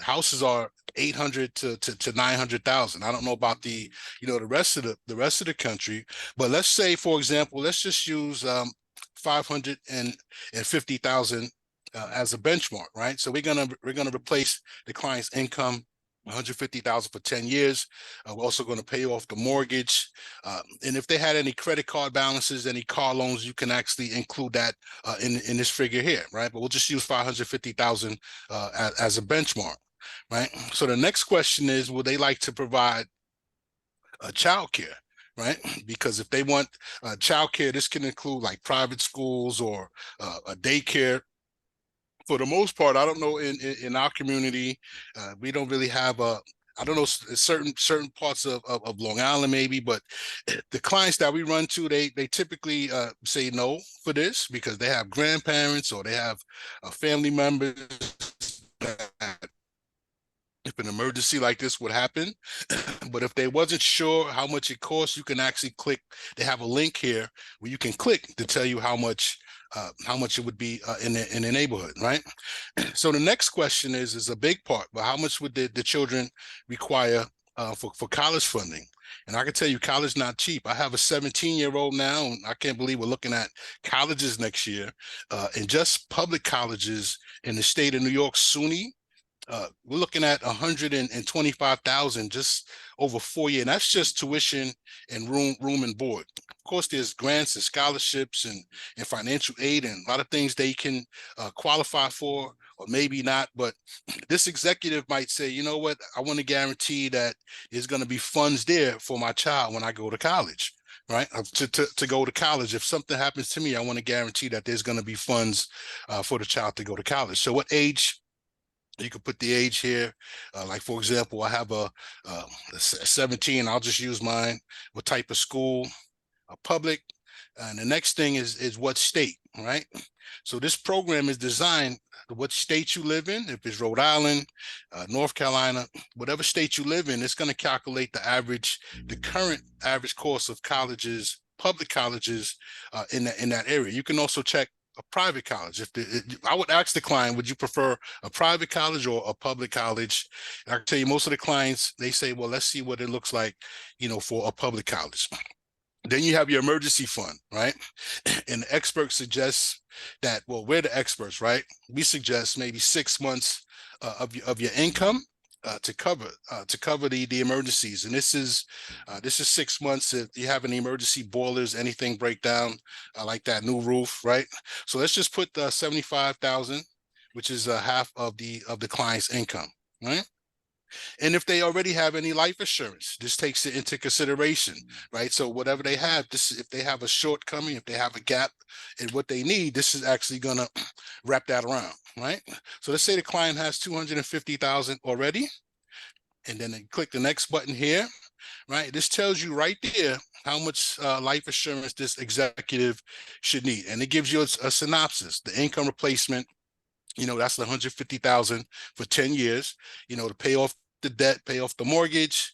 Houses are 800 to 900,000. I don't know about the, you know, the rest of the country, but let's say, for example, let's just use 550,000 as a benchmark, right? So we're gonna replace the client's income, 150,000 for 10 years. We're also going to pay off the mortgage. And if they had any credit card balances, any car loans, you can actually include that in this figure here, right? But we'll just use 550,000 as a benchmark, right? So the next question is, would they like to provide childcare? Right, because if they want childcare, this can include like private schools or a daycare. For the most part, I don't know, in our community, we don't really have I don't know, certain parts of Long Island maybe, but the clients that we run to, they typically say no for this, because they have grandparents, or they have family members that, if an emergency like this would happen. But if they wasn't sure how much it costs, you can actually click. They have a link here where you can click to tell you how much it would be in the neighborhood, right? So the next question is a big part, but how much would the children require for college funding? And I can tell you, college is not cheap. I have a 17-year-old now, and I can't believe we're looking at colleges next year. And just public colleges in the state of New York, SUNY, we're looking at 125,000 just over 4 years. And that's just tuition and room and board. Of course, there's grants and scholarships and financial aid and a lot of things they can qualify for, or maybe not. But this executive might say, you know what, I want to guarantee that there's going to be funds there for my child when I go to college. right? To go to college. If something happens to me, I want to guarantee that there's going to be funds for the child to go to college. So what age? You could put the age here. Like, for example, I have a 17. I'll just use mine. What type of school? A public. And the next thing is what state, right? So this program is designed to what state you live in. If it's Rhode Island, North Carolina, whatever state you live in, it's going to calculate the current average cost of colleges, public colleges in that area. You can also check a private college. I would ask the client, would you prefer a private college or a public college? And I can tell you, most of the clients, they say, well, let's see what it looks like, for a public college. Then you have your emergency fund, right? And the expert suggests that, well, we're the experts, right? We suggest maybe 6 months of your income to cover the emergencies. And this is 6 months if you have any emergency boilers, anything break down, like that new roof, right? So let's just put 75,000, which is half of the client's income, right? And if they already have any life insurance, this takes it into consideration, right? So whatever they have, if they have a shortcoming, if they have a gap in what they need, this is actually gonna wrap that around, right? So let's say the client has 250,000 already, and then they click the next button here, right? This tells you right there how much life insurance this executive should need, and it gives you a synopsis. The income replacement, that's the 150,000 for 10 years, to pay off the debt, pay off the mortgage.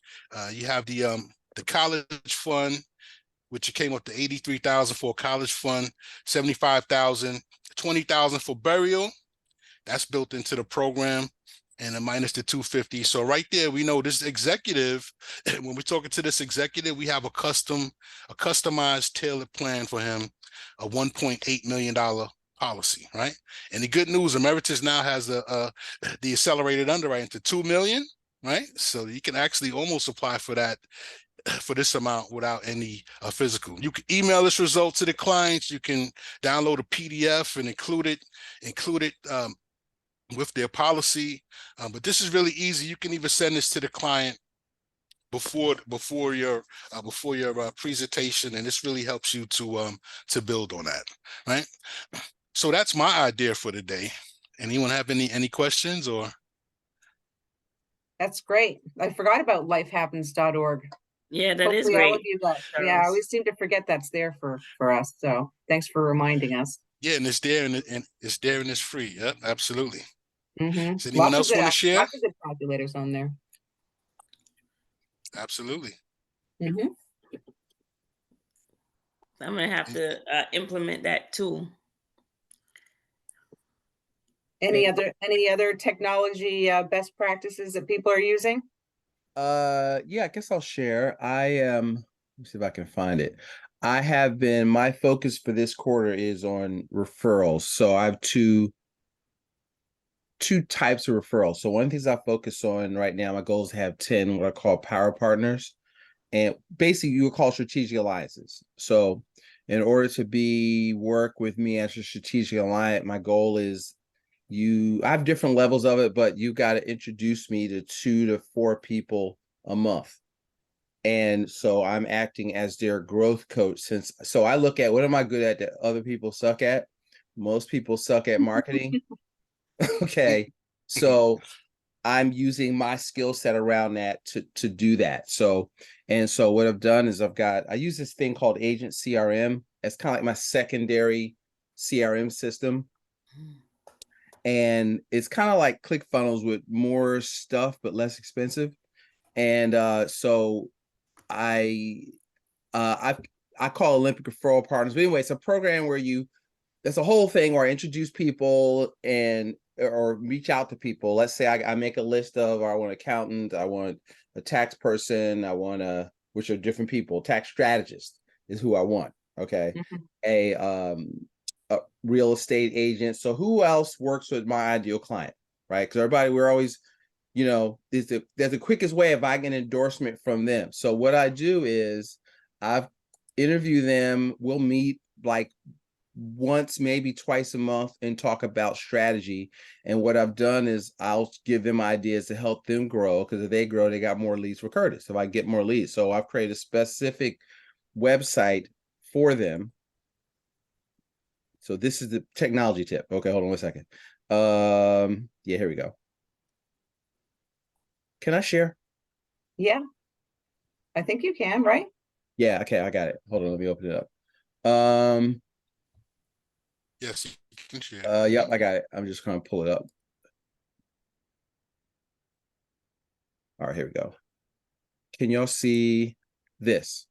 You have the college fund, which came up to 83,000 for a college fund, 75,000, 20,000 for burial. That's built into the program, and a minus the 250. So right there, we know this executive, when we're talking to this executive, we have a customized, tailored plan for him, a $1.8 million policy, right? And the good news, Ameritas now has the accelerated underwriting to 2 million, right? So you can actually almost apply for that, for this amount without any physical. You can email this result to the clients. You can download a PDF and include it with their policy. But this is really easy. You can even send this to the client before your presentation, and this really helps you to build on that, right? So that's my idea for the day. Anyone have any questions or? That's great. I forgot about lifehappens.org. Yeah, that is Hopefully all great. of you got, yeah, I always seem to forget that's there for us. So thanks for reminding us. Yeah, and it's there, and it's there, and it's free. Yep, absolutely. Mm-hmm. Does anyone else want to share? Lots of good calculators on there. Absolutely. Mm-hmm. I'm gonna have to implement that too. Any other technology best practices that people are using? Yeah, I guess I'll share. Let me see if I can find it. My focus for this quarter is on referrals. So I have two types of referrals. So one of the things I focus on right now, my goal is to have 10 what I call power partners, and basically you would call strategic alliances. So in order to work with me as a strategic alliance, my goal is I have different levels of it, but you got to introduce me to 2 to 4 people a month. And so I'm acting as their growth coach. So I look at what am I good at that other people suck at? Most people suck at marketing. Okay. So I'm using my skill set around that to do that. So what I've done is I use this thing called Agent CRM. It's kind of like my secondary CRM system. And it's kind of like ClickFunnels with more stuff, but less expensive. And so I call Olympic Referral Partners. But anyway, it's a program where that's a whole thing where I introduce people or reach out to people. Let's say I make a list of, I want an accountant, I want a tax person, which are different people. Tax strategist is who I want. Okay. Mm-hmm. A real estate agent. So who else works with my ideal client, right? Because we're always, there's the quickest way if I get an endorsement from them. So what I do is I've interviewed them. We'll meet like once, maybe twice a month and talk about strategy. And what I've done is I'll give them ideas to help them grow, because if they grow, they got more leads for Curtis. If I get more leads. So I've created a specific website for them. So this is the technology tip. Okay, hold on 1 second. Yeah, here we go. Can I share? Yeah, I think you can, right? Yeah, okay, I got it. Hold on, let me open it up. Yes, you can share. Yep, I got it. I'm just gonna pull it up. All right, here we go. Can y'all see this?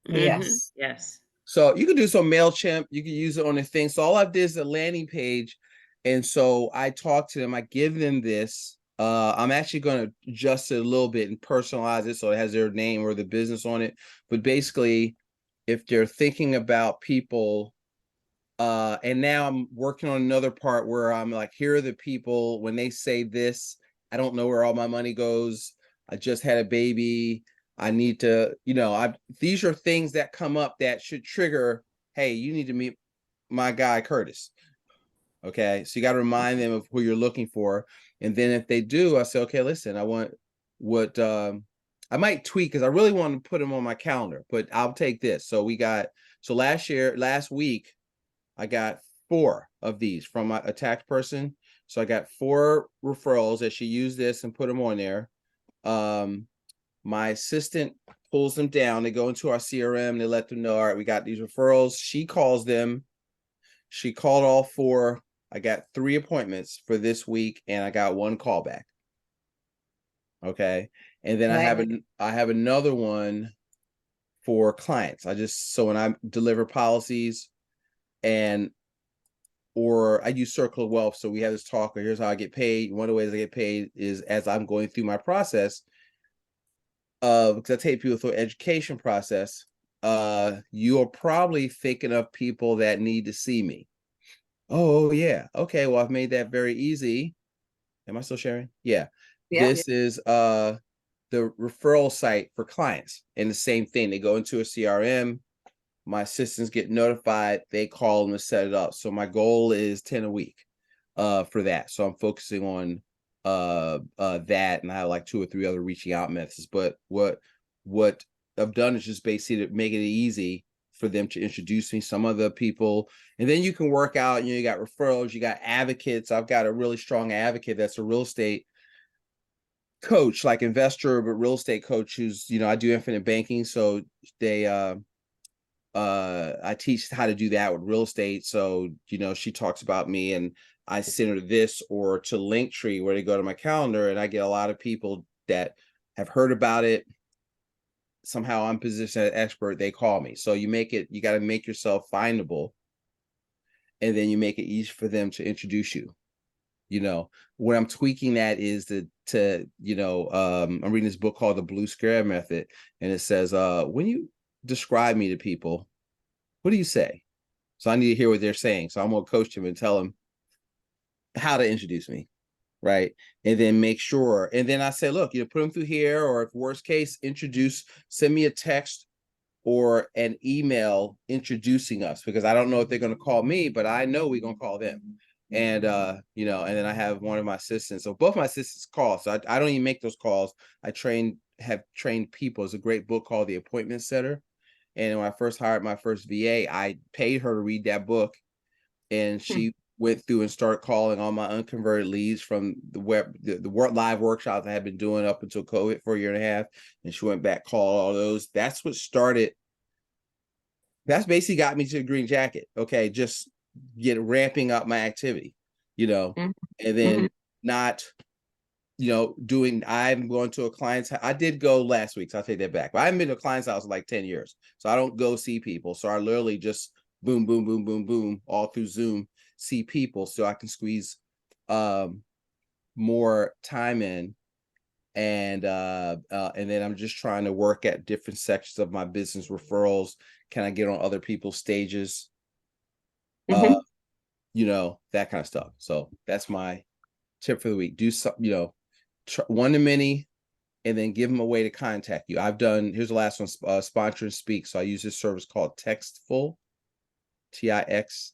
Yes. Yes. So you can do some MailChimp, you can use it on a thing. So all I did is a landing page. And so I talk to them, I give them this. I'm actually going to adjust it a little bit and personalize it so it has their name or the business on it. But basically, if they're thinking about people, and now I'm working on another part where I'm like, here are the people, when they say this, I don't know where all my money goes. I just had a baby. I need to, these are things that come up that should trigger, hey, you need to meet my guy, Curtis. Okay. So you got to remind them of who you're looking for. And then if they do, I say, okay, listen, I want what, I might tweak because I really want to put them on my calendar, but I'll take this. So last week, I got 4 of these from a tax person. So I got 4 referrals that she used this and put them on there. My assistant pulls them down. They go into our CRM. They let them know, all right, we got these referrals. She calls them. She called all 4. I got 3 appointments for this week, and I got 1 callback. Okay. And then Nice. I have another one for clients. So when I deliver policies or I use Circle of Wealth. So we have this talk, or here's how I get paid. One of the ways I get paid is as I'm going through my process. Because I take people through education process. You're probably thinking of people that need to see me. Oh yeah. Okay. Well, I've made that very easy. Am I still sharing? Yeah. Yeah. This is the referral site for clients. And the same thing. They go into a CRM. My assistants get notified, they call them to set it up. So my goal is 10 a week for that. So I'm focusing on that, and I have like 2 or 3 other reaching out methods. But what I've done is just basically to make it easy for them to introduce me some other people. And then you can work out, you got referrals, you got advocates. I've got a really strong advocate that's a real estate coach, like investor, but real estate coach who's, I do infinite banking. So they I teach how to do that with real estate. So, she talks about me, and I send her this or to Linktree where they go to my calendar, and I get a lot of people that have heard about it. Somehow I'm positioned as an expert. They call me. So you got to make yourself findable, and then you make it easy for them to introduce you. What I'm tweaking that is I'm reading this book called The Blue Square Method, and it says, when you describe me to people, what do you say? So I need to hear what they're saying. So I'm going to coach them and tell them how to introduce me. Right. And then make sure. And then I say, look, put them through here, or if worst case, send me a text or an email introducing us, because I don't know if they're going to call me, but I know we're going to call them. And, and then I have one of my assistants. So both my assistants call. So I don't even make those calls. I have trained people. It's a great book called The Appointment Setter. And when I first hired my first VA, I paid her to read that book, and she went through and started calling all my unconverted leads from the live workshops I had been doing up until COVID for 1.5 years. And she went back, called all those. That's basically got me to the green jacket. Okay. Just ramping up my activity, and then not, I'm going to a client's house. I did go last week, so I'll take that back. But I haven't been to a client's house in like 10 years. So I don't go see people. So I literally just boom, boom, boom, boom, boom, all through Zoom, see people so I can squeeze more time in. And then I'm just trying to work at different sections of my business referrals. Can I get on other people's stages? That kind of stuff. So that's my tip for the week. Do some, one to many, and then give them a way to contact you. Here's the last one, sponsor and speak. So I use this service called Textful, TIXTIFUL.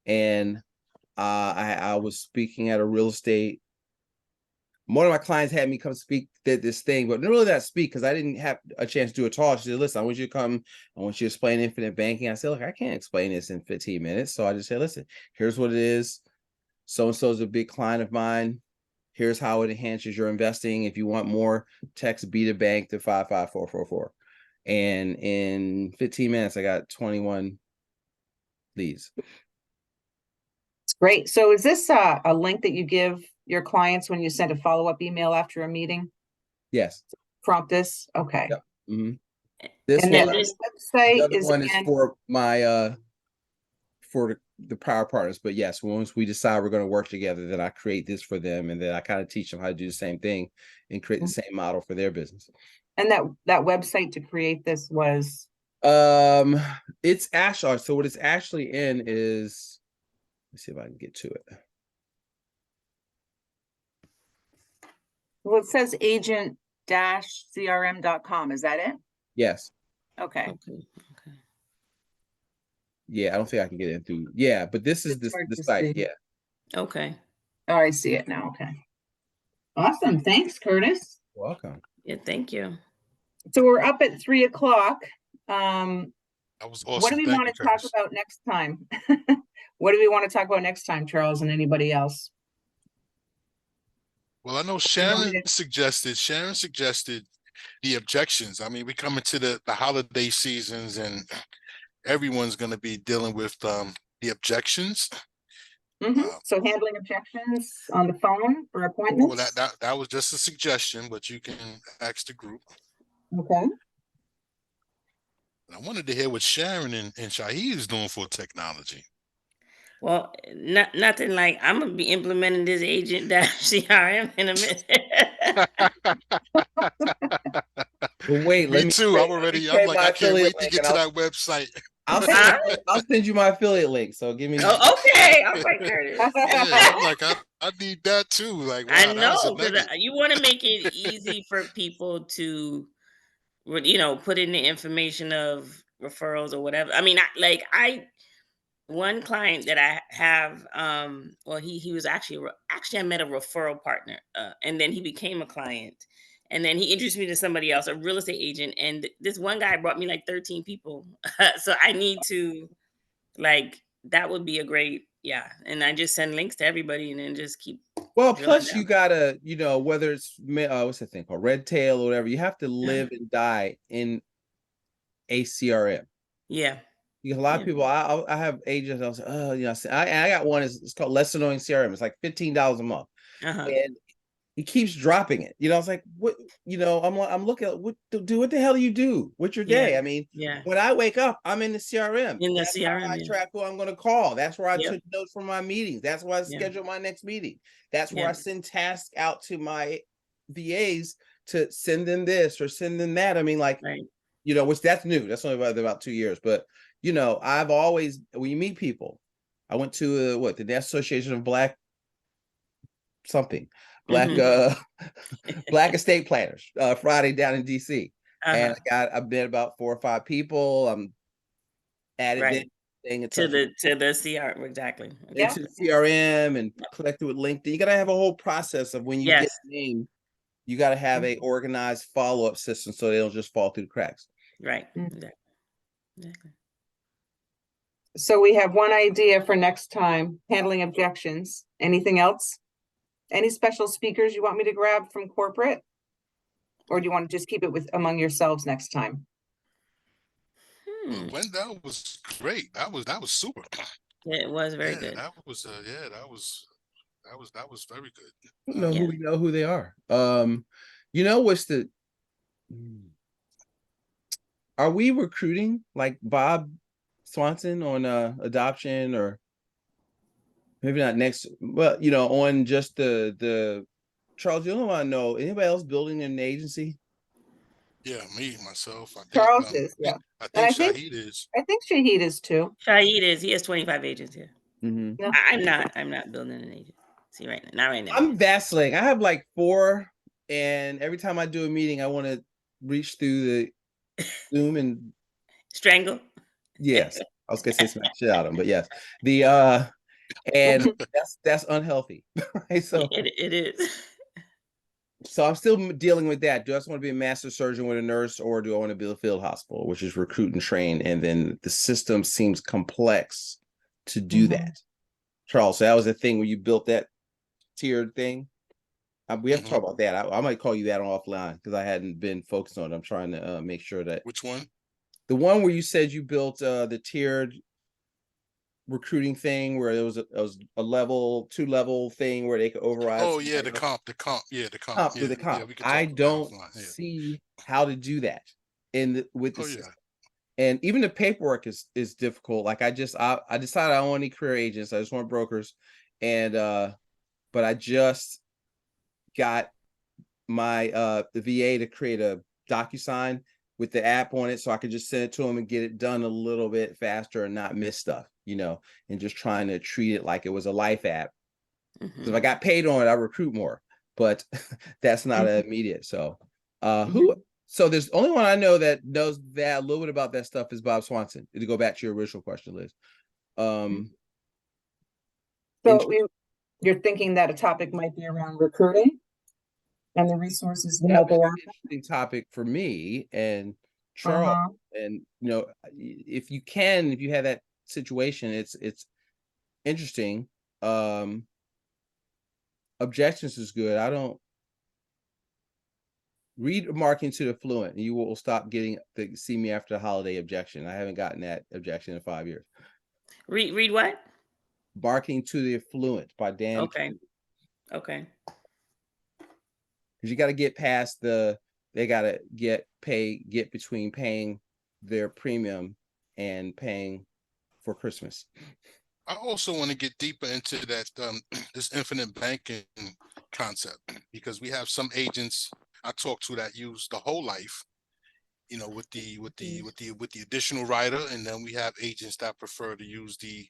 And I was speaking at a real estate one of my clients had me come speak at this thing, but really not speak because I didn't have a chance to do a talk. She said, listen, I want you to come. I want you to explain infinite banking. I said, look, I can't explain this in 15 minutes. So I just said, listen, here's what it is. So-and-so is a big client of mine. Here's how it enhances your investing. If you want more, text B to bank to 55444. And in 15 minutes, I got 21 leads. It's great. So is this a link that you give your clients when you send a follow-up email after a meeting? Yes. Prompt this? Okay. Yep. Mm-hmm. This And one, then And this this- website the other is one is again, for my for the power partners. But yes, once we decide we're going to work together, then I create this for them, and then I kind of teach them how to do the same thing and create the same model for their business. and that website to create this was It's actually, so what it's actually in is, let's see if I can get to it. well, it says agent-crm.com. Is that it? Yes. Okay. Okay. Yeah, I don't think I can get in through. Yeah, but this is It's hard the to site. see. Yeah. Okay. Oh, I see it now. Okay. Awesome. Thanks, Curtis. Welcome. Yeah, thank you. So we're up at 3 o'clock. Um, That was what do awesome. we Thank want you, to talk Curtis. about next time? What do we want to talk about next time, Charles, and anybody else? Well, I know want me Sharon suggested the objections. I mean, we come into the holiday seasons and everyone's going to be dealing with the objections. So handling objections on the phone for Well, appointments? that was just a suggestion, but you can ask the group. Okay. And I wanted to hear what Sharon and Shahid is doing for technology. Well, nothing like I'm gonna be implementing this agent CRM in a minute. Well, wait, Me too. I'm I'm like, I my can't affiliate wait to link, get and to that website. I'll send you my affiliate link. So give me. Oh, okay. All right, Curtis. Yeah, I'm like, I need that too. Like, wow, I that was a know, because nugget. you want to make it easy for people to, put in the information of referrals or whatever. I mean, one client that I have, well, he was actually I met a referral partner, and then he became a client, and then he introduced me to somebody else, a real estate agent, and this one guy brought me like 13 people. So I need to, that would be a great, yeah. And I just send links to everybody, and then just keep. Well, drilling plus down. you gotta, whether it's what's that thing called, Red Tail or whatever, you have to live and die in a CRM. Yeah. Because a lot of people, I have agents. I was, I got one. It's called Less Annoying CRM. It's like $15 a month, and he keeps dropping it. I was like, what? I'm looking at what the hell do you do? What's your day? Yeah. I mean, Yeah. when I wake up, I'm in the CRM. In the That's CRM, how I yeah. track who I'm going to call. That's where I Yep. took notes from my meetings. That's where I Yeah. schedule my next meeting. That's where Yeah. I send tasks out to my VAs to send them this or send them that. I mean, like, Right. which that's new. That's only about 2 years. But I've always, when you meet people, I went to the National Association of Black Black estate planners Friday down in DC, and I met about 4 or 5 people. I'm added Right. in To the CRM, exactly. into the CRM and connected with LinkedIn. You got to have a whole process of when you get Yes. named. You got to have a organized follow-up system so they don't just fall through the cracks. Right. Exactly. So we have one idea for next time, handling objections. Anything else? Any special speakers you want me to grab from corporate? Or do you want to just keep it among yourselves next time? Wendell was great. That was super. It was very good. That was that was very good. We know who they are. What's the? Are we recruiting like Bob Swanson on adoption, or maybe not next? Well, on just the Charles. You don't want to know anybody else building an agency? Yeah, myself. I think Charles is, yeah. I And I think think Shahid is. I think Shahid is too. Shahid is. He has 25 agents here. Mm-hmm. Yeah. I'm not building an agency right now. Not right now. I'm vacillating. I have like 4, and every time I do a meeting, I want to reach through the Zoom and strangle. Yes, I was gonna say smack shit out of them, but yes, and that's unhealthy, right? So it is. So I'm still dealing with that. Do I just want to be a master surgeon with a nurse, or do I want to build a field hospital, which is recruit and train? And then the system seems complex to do that. Charles, so that was the thing when you built that tiered thing. We have to talk about that. I might call you that offline because I hadn't been focused on it. I'm trying to make sure that. Which one? The one where you said you built the tiered recruiting thing, where it was a level 2-level thing where they could override. Oh yeah, the comp. Yeah, the comp. With the comp. Yeah, we can I talk about don't that offline. Yeah. see how to do that with the Oh, yeah. system. And even the paperwork is difficult. Like I decided I don't want any career agents. I just want brokers. And but I just got my the VA to create a DocuSign with the app on it, so I could just send it to them and get it done a little bit faster and not miss stuff, and just trying to treat it like it was a life app. Because if I got paid on it, I recruit more, but that's not immediate. So so there's only one I know that knows that a little bit about that stuff is Bob Swanson, to go back to your original question, Liz. So you're thinking that a topic might be around recruiting and the resources to help along? Interesting topic for me and Charles. And if you have that situation, it's interesting. Objections is good. I don't read marketing to the fluent, and you will stop getting the see me after the holiday objection. I haven't gotten that objection in 5 years. Read what? Marketing to the Affluent by Dan. Okay. Okay. Because you got to get past they got to get between paying their premium and paying for Christmas. I also want to get deeper into that this infinite banking concept, because we have some agents I talk to that use the whole life, with the additional rider, and then we have agents that prefer to use the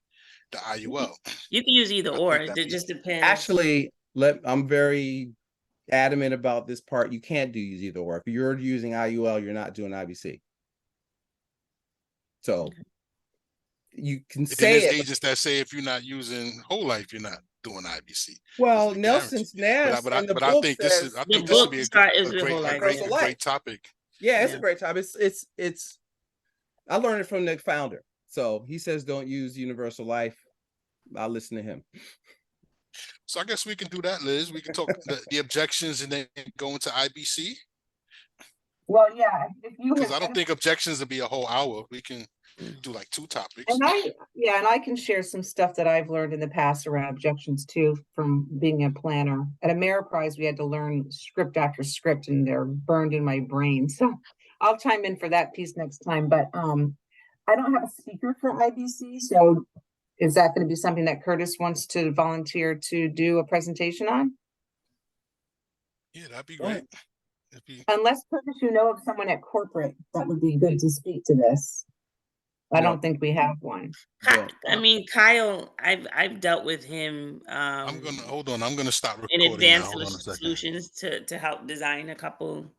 IUL. You can use either or. It just depends. Actually, I'm very adamant about this part. You can't use either or. If you're using IUL, you're not doing IBC. So you can say there's agents that say if you're not using whole life, you're not doing IBC. Well, Nelson's Ness but I think this is this would be a great topic. Yeah, it's a great topic. It's I learned it from the founder. So he says don't use universal life. I'll listen to him. So I guess we can do that, Liz. We can talk the objections and then go into IBC. Well, yeah, because I don't think objections will be a whole hour. We can do like 2 topics. And I can share some stuff that I've learned in the past around objections too, from being a planner. At Ameritas, we had to learn script after script, and they're burned in my brain. So I'll chime in for that piece next time. But I don't have a speaker for IBC, so is that going to be something that Curtis wants to volunteer to do a presentation on? Yeah, that'd be great. Unless, Curtis, you know of someone at corporate that would be good to speak to this. I don't think we have one. I mean, Kyle, I've dealt with him. I'm gonna stop recording in advanced now. solutions to help design a couple